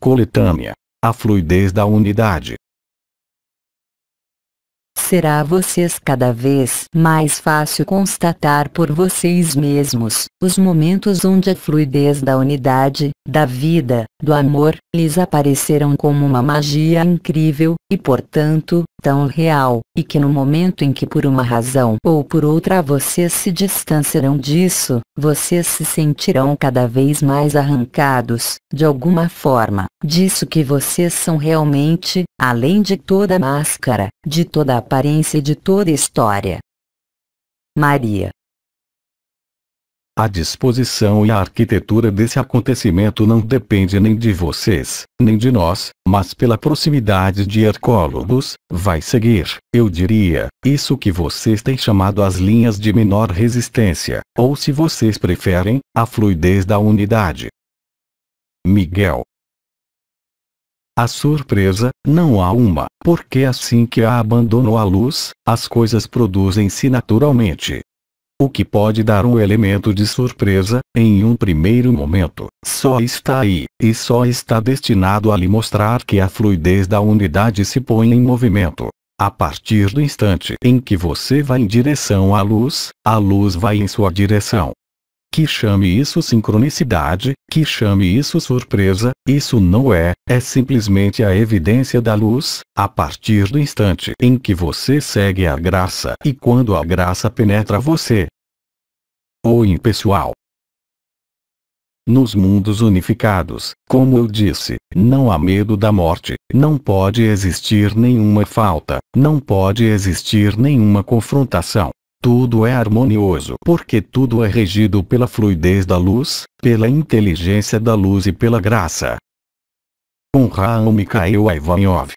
coletânea. A fluidez da unidade. Será a vocês cada vez mais fácil constatar por vocês mesmos os momentos onde a fluidez da unidade, da vida, do amor, lhes aparecerão como uma magia incrível, e portanto, tão real, e que no momento em que por uma razão ou por outra vocês se distanciarão disso, vocês se sentirão cada vez mais arrancados, de alguma forma, disso que vocês são realmente, além de toda máscara, de toda aparência e de toda história. Maria. A disposição e a arquitetura desse acontecimento não depende nem de vocês, nem de nós, mas pela proximidade de Hercólogos, vai seguir, eu diria, isso que vocês têm chamado as linhas de menor resistência, ou se vocês preferem, a fluidez da unidade. Miguel. A surpresa, não há uma, porque assim que a abandonou a luz, as coisas produzem-se naturalmente. O que pode dar um elemento de surpresa, em um primeiro momento, só está aí, e só está destinado a lhe mostrar que a fluidez da unidade se põe em movimento. A partir do instante em que você vai em direção à luz, a luz vai em sua direção. Que chame isso sincronicidade, que chame isso surpresa, isso não é simplesmente a evidência da luz, a partir do instante em que você segue a graça e quando a graça penetra você. Ou impessoal. Nos mundos unificados, como eu disse, não há medo da morte, não pode existir nenhuma falta, não pode existir nenhuma confrontação. Tudo é harmonioso porque tudo é regido pela fluidez da luz, pela inteligência da luz e pela graça. Com Raul Mikhail Ivanov.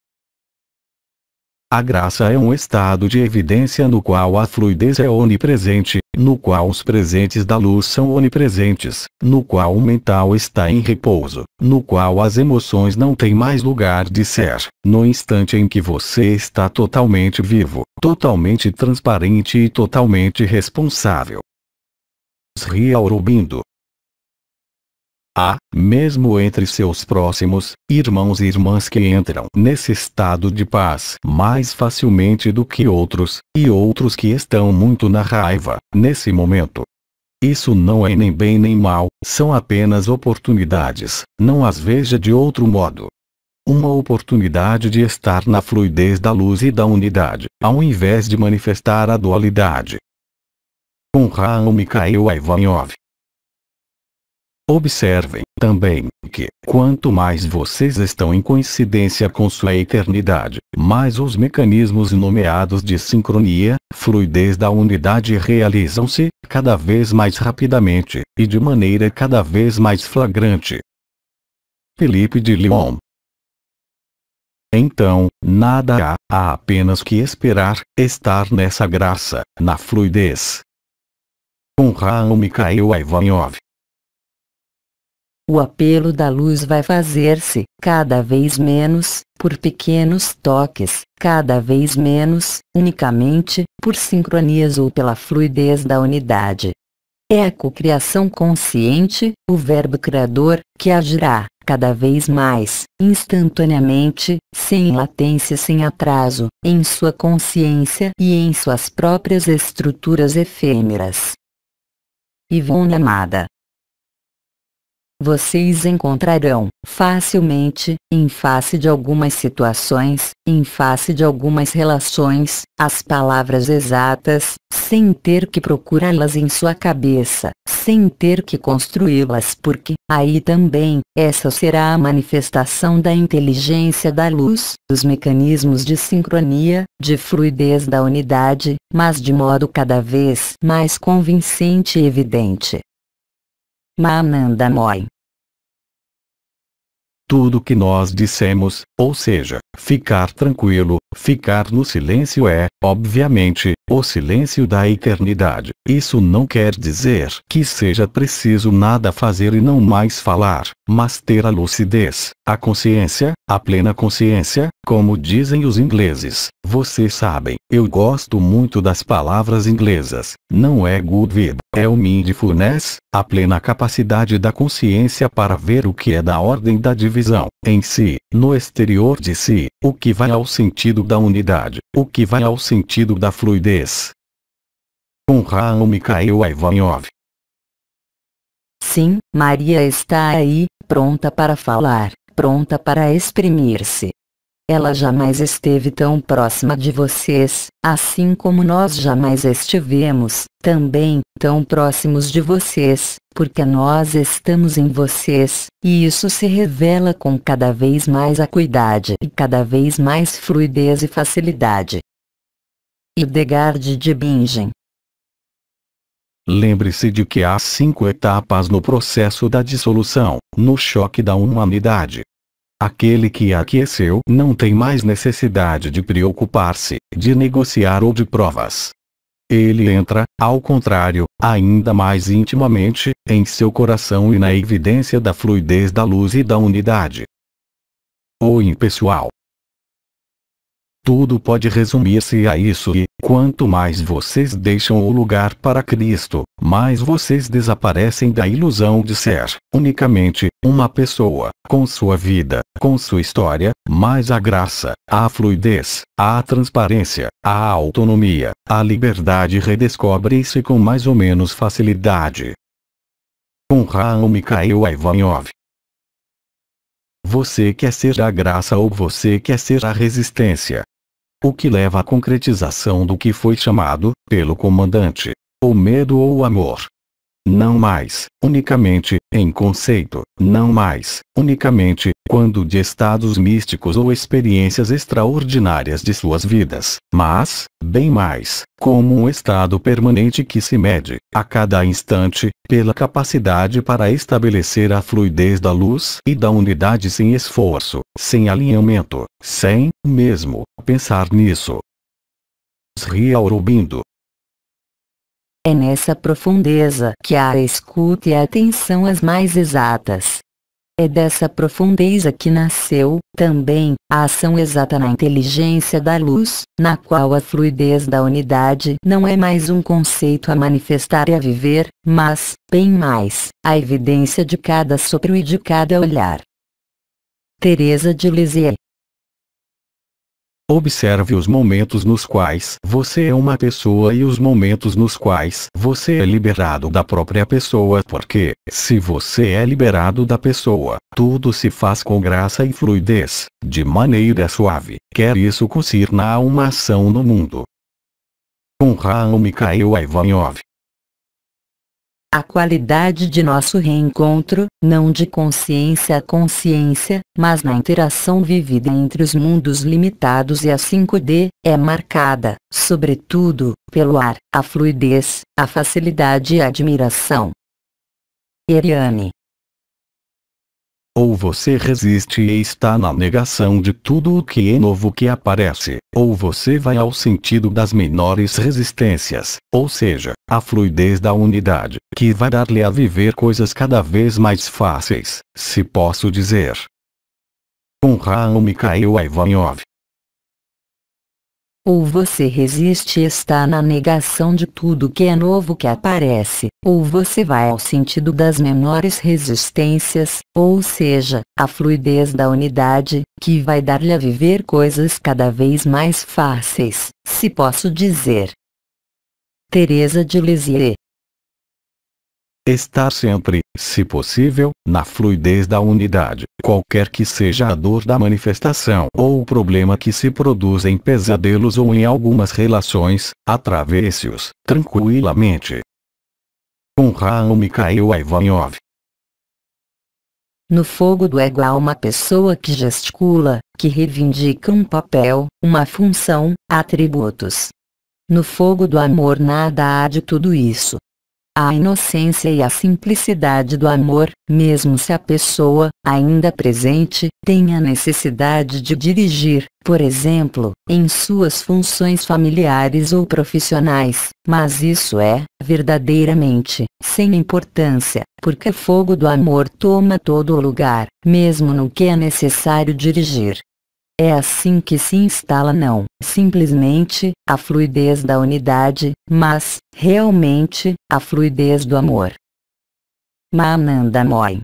A graça é um estado de evidência no qual a fluidez é onipresente, no qual os presentes da luz são onipresentes, no qual o mental está em repouso, no qual as emoções não têm mais lugar de ser, no instante em que você está totalmente vivo, totalmente transparente e totalmente responsável. Sri Aurobindo. Há, mesmo entre seus próximos, irmãos e irmãs que entram nesse estado de paz mais facilmente do que outros, e outros que estão muito na raiva, nesse momento. Isso não é nem bem nem mal, são apenas oportunidades, não as veja de outro modo. Uma oportunidade de estar na fluidez da luz e da unidade, ao invés de manifestar a dualidade. Com Raul Mikhail Ivanov. Observem, também, que, quanto mais vocês estão em coincidência com sua eternidade, mais os mecanismos nomeados de sincronia, fluidez da unidade realizam-se, cada vez mais rapidamente, e de maneira cada vez mais flagrante. Felipe de Lyon. Então, nada há apenas que esperar, estar nessa graça, na fluidez. Com Raul Mikhail Ivanov. O apelo da luz vai fazer-se, cada vez menos, por pequenos toques, cada vez menos, unicamente, por sincronias ou pela fluidez da unidade. É a cocriação consciente, o verbo criador, que agirá, cada vez mais, instantaneamente, sem latência, sem atraso, em sua consciência e em suas próprias estruturas efêmeras. Ivone amada. Vocês encontrarão, facilmente, em face de algumas situações, em face de algumas relações, as palavras exatas, sem ter que procurá-las em sua cabeça, sem ter que construí-las, porque, aí também, essa será a manifestação da inteligência da luz, dos mecanismos de sincronia, de fluidez da unidade, mas de modo cada vez mais convincente e evidente. Mahananda Moy. Tudo que nós dissemos, ou seja, ficar tranquilo, ficar no silêncio é, obviamente, o silêncio da eternidade. Isso não quer dizer que seja preciso nada fazer e não mais falar, mas ter a lucidez, a consciência, a plena consciência, como dizem os ingleses. Vocês sabem, eu gosto muito das palavras inglesas. Não é good vibe, é o mindfulness, a plena capacidade da consciência para ver o que é da ordem da divisão, em si, no exterior de si, o que vai ao sentido da unidade, o que vai ao sentido da fluidez. Com Raul Mikhail Ivanov. Sim, Maria está aí, pronta para falar, pronta para exprimir-se. Ela jamais esteve tão próxima de vocês, assim como nós jamais estivemos, também, tão próximos de vocês, porque nós estamos em vocês, e isso se revela com cada vez mais acuidade e cada vez mais fluidez e facilidade. Hildegard de Bingen. Lembre-se de que há 5 etapas no processo da dissolução, no choque da humanidade. Aquele que aqueceu não tem mais necessidade de preocupar-se, de negociar ou de provas. Ele entra, ao contrário, ainda mais intimamente, em seu coração e na evidência da fluidez da luz e da unidade. O impessoal. Tudo pode resumir-se a isso e, quanto mais vocês deixam o lugar para Cristo, mais vocês desaparecem da ilusão de ser, unicamente, uma pessoa, com sua vida, com sua história, mais a graça, a fluidez, a transparência, a autonomia, a liberdade redescobre-se com mais ou menos facilidade. Com Raul Mikhail Ivanov. Você quer ser a graça ou você quer ser a resistência? O que leva à concretização do que foi chamado, pelo comandante, o medo ou o amor? Não mais, unicamente, em conceito, não mais, unicamente, quando de estados místicos ou experiências extraordinárias de suas vidas, mas, bem mais, como um estado permanente que se mede, a cada instante, pela capacidade para estabelecer a fluidez da luz e da unidade sem esforço, sem alinhamento, sem, mesmo, pensar nisso. Sri Aurobindo. É nessa profundeza que há a escuta e a atenção as mais exatas. É dessa profundeza que nasceu, também, a ação exata na inteligência da luz, na qual a fluidez da unidade não é mais um conceito a manifestar e a viver, mas, bem mais, a evidência de cada sopro e de cada olhar. Teresa de Lisieux. Observe os momentos nos quais você é uma pessoa e os momentos nos quais você é liberado da própria pessoa, porque, se você é liberado da pessoa, tudo se faz com graça e fluidez, de maneira suave, quer isso concirna a uma ação no mundo. Com Raul Mikhail Ivanov. A qualidade de nosso reencontro, não de consciência a consciência, mas na interação vivida entre os mundos limitados e a 5D, é marcada, sobretudo, pelo ar, a fluidez, a facilidade e a admiração. Eriane. Ou você resiste e está na negação de tudo o que é novo que aparece, ou você vai ao sentido das menores resistências, ou seja, a fluidez da unidade, que vai dar-lhe a viver coisas cada vez mais fáceis, se posso dizer. Com Raul Mikhail Ivanov. Ou você resiste e está na negação de tudo que é novo que aparece, ou você vai ao sentido das menores resistências, ou seja, a fluidez da unidade, que vai dar-lhe a viver coisas cada vez mais fáceis, se posso dizer. Teresa de Lisieux. Estar sempre, se possível, na fluidez da unidade, qualquer que seja a dor da manifestação ou o problema que se produz em pesadelos ou em algumas relações, atravesse-os, tranquilamente. Com Raul Mikhail Ivanov. No fogo do ego há uma pessoa que gesticula, que reivindica um papel, uma função, atributos. No fogo do amor nada há de tudo isso. A inocência e a simplicidade do amor, mesmo se a pessoa, ainda presente, tem a necessidade de dirigir, por exemplo, em suas funções familiares ou profissionais, mas isso é, verdadeiramente, sem importância, porque o fogo do amor toma todo o lugar, mesmo no que é necessário dirigir. É assim que se instala não simplesmente a fluidez da unidade, mas, realmente, a fluidez do amor. Mahananda Moy.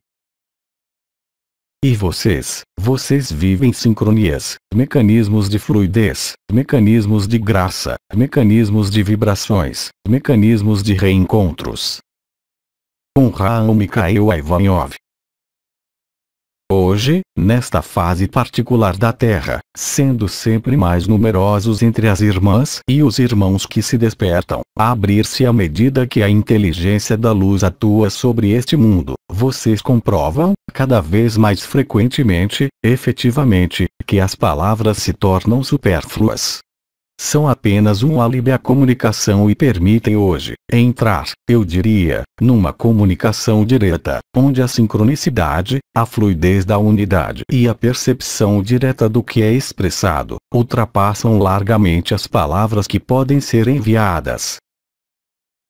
E vocês vivem sincronias, mecanismos de fluidez, mecanismos de graça, mecanismos de vibrações, mecanismos de reencontros. Com Raul Mikhail Ivanov. Hoje, nesta fase particular da Terra, sendo sempre mais numerosos entre as irmãs e os irmãos que se despertam, a abrir-se à medida que a inteligência da luz atua sobre este mundo, vocês comprovam, cada vez mais frequentemente, efetivamente, que as palavras se tornam supérfluas. São apenas um álibi à comunicação e permitem hoje entrar, eu diria, numa comunicação direta, onde a sincronicidade, a fluidez da unidade e a percepção direta do que é expressado, ultrapassam largamente as palavras que podem ser enviadas.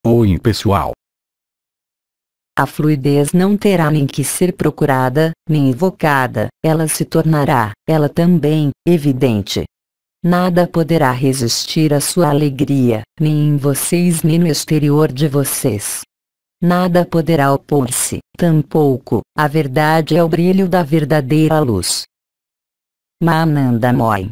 O impessoal. A fluidez não terá nem que ser procurada, nem invocada, ela se tornará, ela também, evidente. Nada poderá resistir à sua alegria, nem em vocês nem no exterior de vocês. Nada poderá opor-se, tampouco, a verdade é o brilho da verdadeira luz. Mahananda Moy.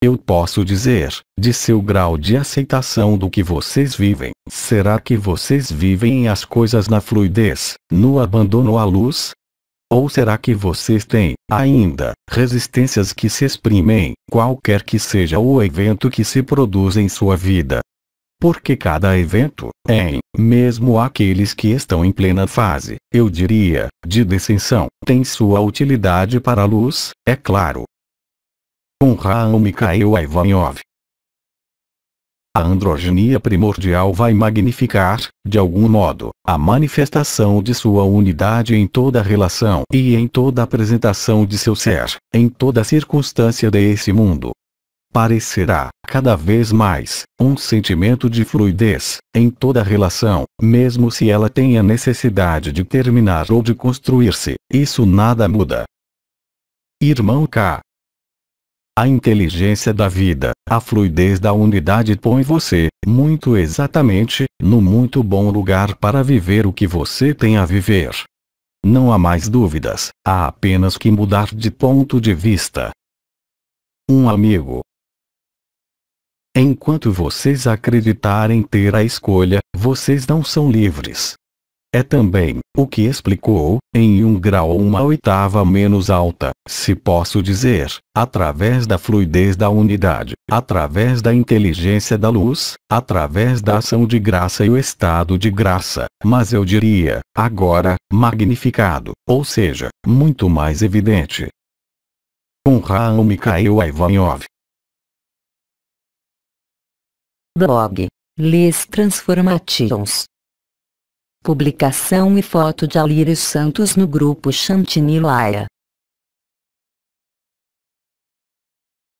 Eu posso dizer, de seu grau de aceitação do que vocês vivem, será que vocês vivem as coisas na fluidez, no abandono à luz? Ou será que vocês têm, ainda, resistências que se exprimem, qualquer que seja o evento que se produz em sua vida? Porque cada evento, mesmo aqueles que estão em plena fase, eu diria, de descensão, tem sua utilidade para a luz, é claro. Com Raul Mikhail Ivanov. A androgenia primordial vai magnificar, de algum modo, a manifestação de sua unidade em toda relação e em toda apresentação de seu ser, em toda circunstância desse mundo. Parecerá, cada vez mais, um sentimento de fluidez, em toda relação, mesmo se ela tenha necessidade de terminar ou de construir-se, isso nada muda. Irmão K. A inteligência da vida, a fluidez da unidade põe você, muito exatamente, no muito bom lugar para viver o que você tem a viver. Não há mais dúvidas, há apenas que mudar de ponto de vista. Um amigo. Enquanto vocês acreditarem ter a escolha, vocês não são livres. É também, o que explicou, em um grau ou uma oitava menos alta, se posso dizer, através da fluidez da unidade, através da inteligência da luz, através da ação de graça e o estado de graça, mas eu diria, agora, magnificado, ou seja, muito mais evidente. Com Raul Mikhail Ivanov. Blog Les Transformations. Publicação e foto de Alírio Santos no grupo Chantinilaya.